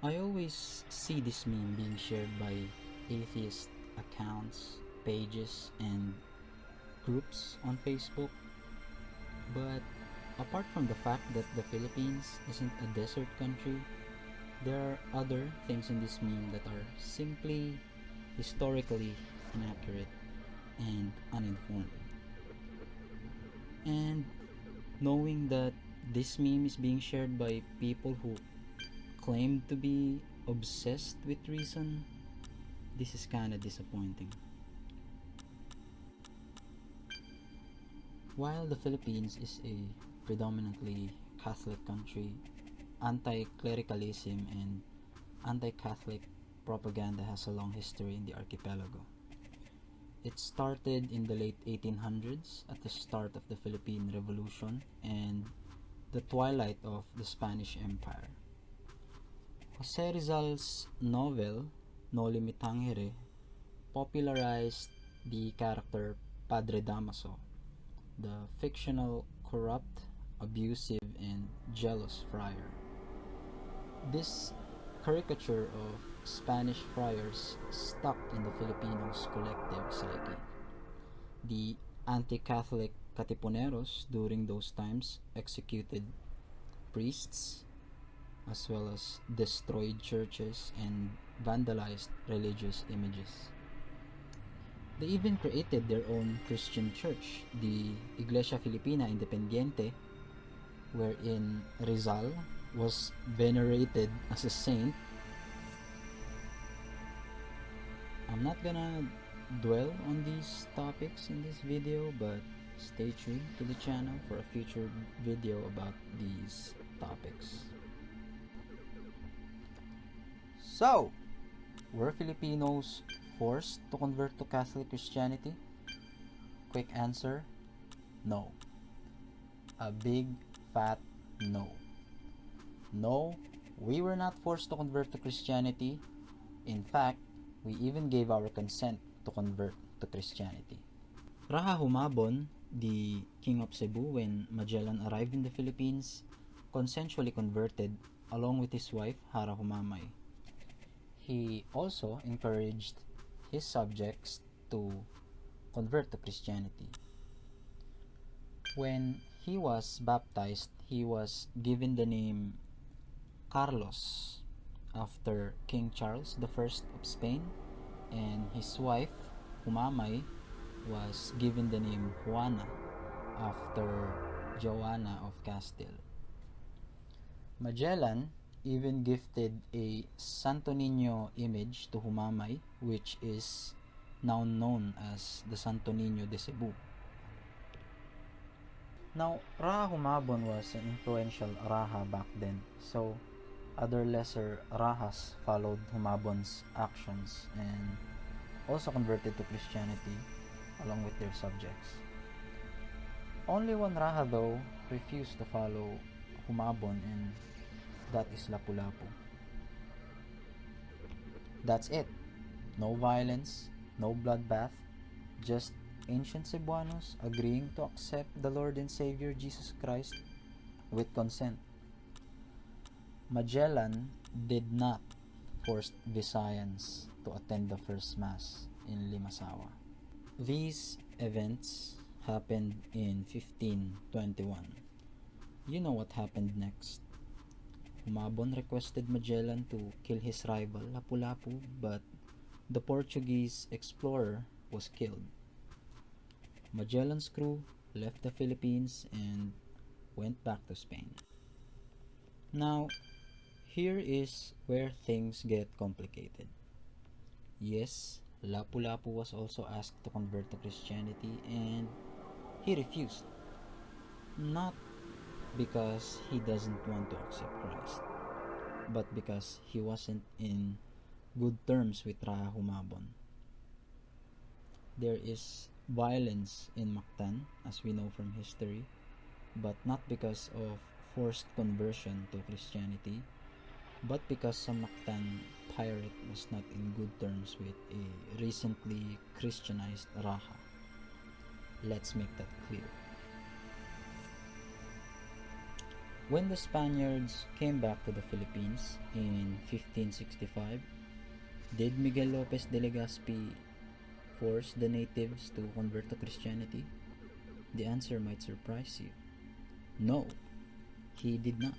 I always see this meme being shared by atheist accounts, pages, and groups on Facebook. But apart from the fact that the Philippines isn't a desert country, there are other things in this meme that are simply historically inaccurate and uninformed. And knowing that this meme is being shared by people who claim to be obsessed with reason, this is kind of disappointing. While the Philippines is a predominantly Catholic country, anti-clericalism and anti-Catholic propaganda has a long history in the archipelago. It started in the late 1800s at the start of the Philippine Revolution and the twilight of the Spanish Empire. Jose Rizal's novel, Noli Me Tangere, popularized the character Padre Damaso, the fictional, corrupt, abusive, and jealous friar. This caricature of Spanish friars stuck in the Filipinos' collective psyche. The anti-Catholic Katipuneros during those times executed priests as well as destroyed churches and vandalized religious images. They even created their own Christian church, the Iglesia Filipina Independiente, wherein Rizal was venerated as a saint. I'm not gonna dwell on these topics in this video, but stay tuned to the channel for a future video about these topics. So, were Filipinos forced to convert to Catholic Christianity? Quick answer, no. A big fat no. No, we were not forced to convert to Christianity. In fact, we even gave our consent to convert to Christianity. Raha Humabon, the King of Cebu when Magellan arrived in the Philippines, consensually converted along with his wife Hara Humamay. He also encouraged his subjects to convert to Christianity. When he was baptized, he was given the name Carlos after King Charles I of Spain, and his wife, Humamay, was given the name Juana after Joanna of Castile. Magellan even gifted a Santo Niño image to Humamay, which is now known as the Santo Niño de Cebu. Now, Raha Humabon was an influential Raha back then, so other lesser Rahas followed Humabon's actions and also converted to Christianity along with their subjects. Only one Raha though refused to follow Humabon, and that is Lapu-Lapu. That's it. No violence, no bloodbath, just ancient Cebuanos agreeing to accept the Lord and Savior Jesus Christ with consent. Magellan did not force Visayans to attend the first Mass in Limasawa. These events happened in 1521. You know what happened next. Humabon requested Magellan to kill his rival Lapu-Lapu, but the Portuguese explorer was killed. Magellan's crew left the Philippines and went back to Spain. Now, here is where things get complicated. Yes, Lapu-Lapu was also asked to convert to Christianity and he refused. Not because he doesn't want to accept Christ, but because he wasn't in good terms with Raha Humabon. There is violence in Mactan, as we know from history, but not because of forced conversion to Christianity, but because some Mactan pirate was not in good terms with a recently Christianized Raha. Let's make that clear. When the Spaniards came back to the Philippines in 1565, did Miguel Lopez de Legazpi force the natives to convert to Christianity? The answer might surprise you. No, he did not.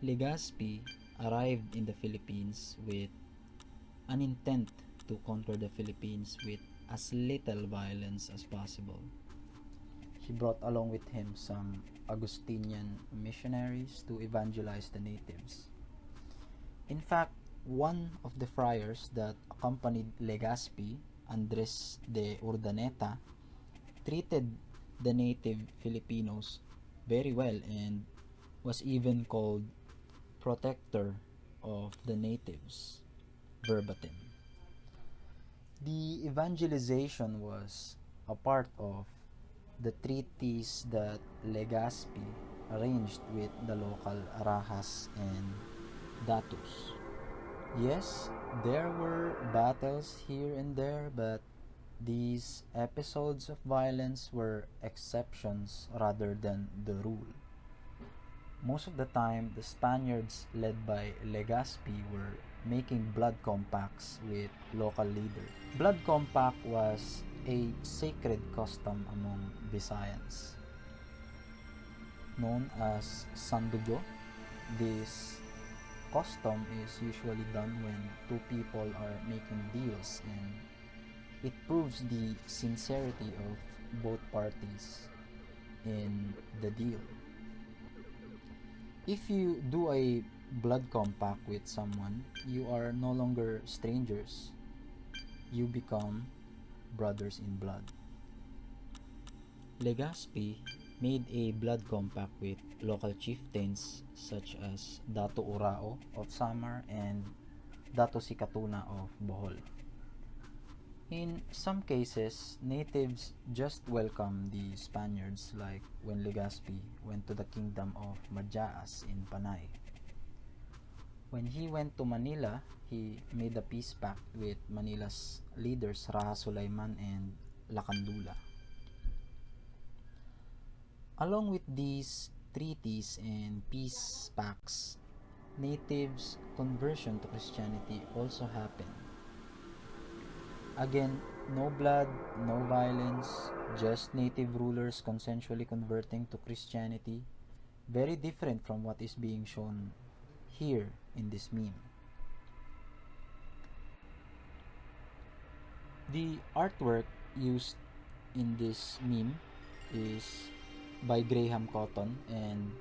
Legazpi arrived in the Philippines with an intent to conquer the Philippines with as little violence as possible. He brought along with him some Augustinian missionaries to evangelize the natives. In fact, one of the friars that accompanied Legazpi, Andres de Urdaneta, treated the native Filipinos very well and was even called protector of the natives, verbatim. The evangelization was a part of the treaties that Legazpi arranged with the local Arajas and Datus. Yes, there were battles here and there, but these episodes of violence were exceptions rather than the rule. Most of the time, the Spaniards led by Legazpi were making blood compacts with local leaders. Blood compact was a sacred custom among Visayans. Known as sandugo, this custom is usually done when two people are making deals, and it proves the sincerity of both parties in the deal. If you do a blood compact with someone, you are no longer strangers. You become brothers in blood. Legazpi made a blood compact with local chieftains such as Dato Urao of Samar and Dato Sikatuna of Bohol. In some cases, natives just welcomed the Spaniards, like when Legazpi went to the kingdom of Madjaas in Panay. When he went to Manila, he made a peace pact with Manila's leaders Raha Sulaiman and Lakandula. Along with these treaties and peace pacts, natives' conversion to Christianity also happened. Again, no blood, no violence, just native rulers consensually converting to Christianity. Very different from what is being shown here in this meme. The artwork used in this meme is by Graham Cotton, and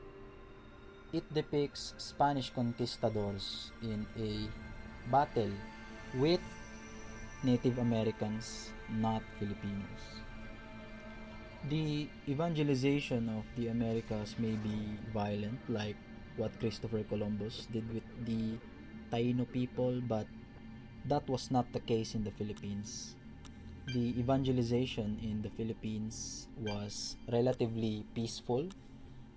it depicts Spanish conquistadors in a battle with Native Americans, not Filipinos. The evangelization of the Americas may be violent, like what Christopher Columbus did with the Taino people, but that was not the case in the Philippines. The evangelization in the Philippines was relatively peaceful,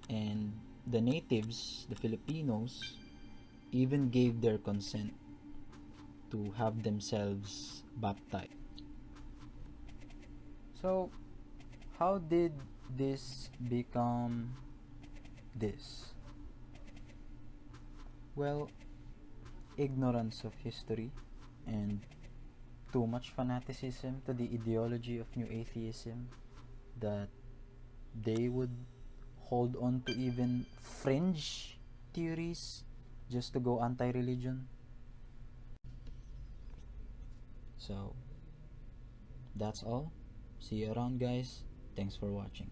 and the natives, the Filipinos, even gave their consent to have themselves baptized. So, how did this become this? Well, ignorance of history and too much fanaticism to the ideology of new atheism, that they would hold on to even fringe theories just to go anti-religion. So, that's all. See you around, guys. Thanks for watching.